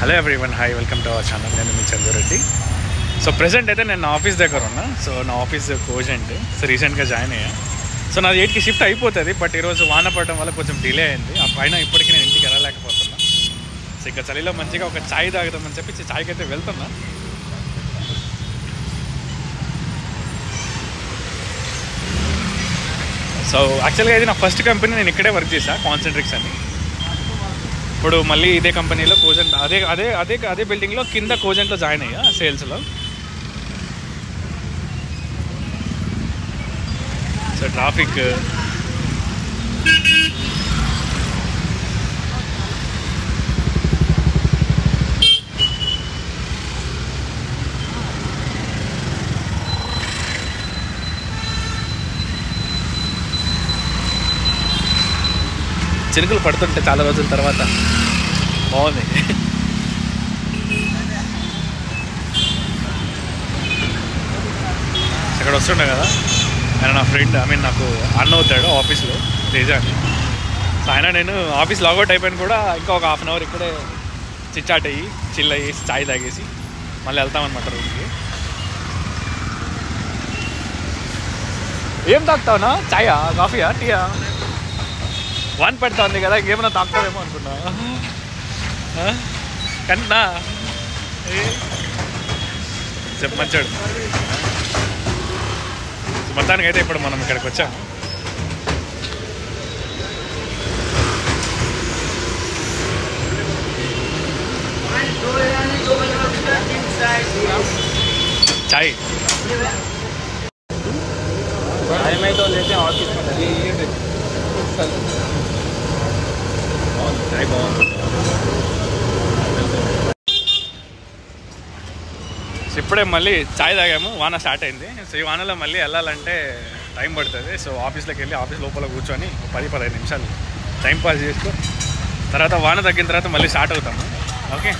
Hello everyone, hi, welcome to our channel. నేను మీ Chandreddy. So present అయితే నేను నా ఆఫీస్ దగ్గర ఉన్నా. సో నా ఆఫీస్ కోజెంట్. సో రీసెంట్గా జాయిన్ అయ్యా. సో నాది 8కి షిఫ్ట్ అయిపోతుంది, బట్ ఈరోజు వాన పడడం వల్ల కొంచెం డిలే అయింది. ఆ పైన ఇప్పటికీ నేను ఇంటికి వెళ్ళలేకపోతున్నా. సో ఇంకా చలిలో మంచిగా ఒక ఛాయ్ తాగుదామని చెప్పి ఛాయ్కి అయితే వెళ్తున్నా. సో యాక్చువల్గా ఇది నా ఫస్ట్ కంపెనీ. నేను ఇక్కడే వర్క్ చేశాను, కాన్సెంట్రిక్స్ అని. ఇప్పుడు మళ్ళీ ఇదే కంపెనీలో కోజెంట్ అదే అదే అదే అదే బిల్డింగ్లో కింద కోజెంట్లో జాయిన్ అయ్యా సేల్స్లో. సో ట్రాఫిక్ చినుకులు పడుతుంటే చాలా రోజుల తర్వాత బాగుంది. ఇక్కడ వస్తుండే కదా ఆయన, నా ఫ్రెండ్, నాకు అన్న అవుతాడు ఆఫీస్లో, తేజ అని. సో ఆయన నేను ఆఫీస్ లాగౌట్ అయిపోయిన కూడా ఇంకా ఒక హాఫ్ అన్ అవర్ ఇక్కడే చిట్చాట్ అయ్యి చిల్ అయ్యేసి ఛాయ్ తాగేసి మళ్ళీ వెళ్తామన్నమాట రూమ్కి. ఏం తాగుతావునా? ఛాయా, కాఫీయా, టీయా? వన్ పెడతా ఉంది కదా, ఇంకేమైనా తాగుతావేమో అనుకున్నా. కన్నా చెప్పు మంచాడు. మొత్తానికి అయితే ఇప్పుడు మనం ఇక్కడికి వచ్చాము. చాయ్ చాయ్ బాగుంది. ఇప్పుడే మళ్ళీ ఛాయ్ తాగాము, వాన స్టార్ట్ అయింది. సో ఈ వానలో మళ్ళీ వెళ్ళాలంటే టైం పడుతుంది. సో ఆఫీస్లోకి వెళ్ళి ఆఫీస్ లోపల కూర్చొని 10-15 నిమిషాలు టైం పాస్ చేసుకో, తర్వాత వాన తగ్గిన తర్వాత మళ్ళీ స్టార్ట్ అవుతాము. ఓకే.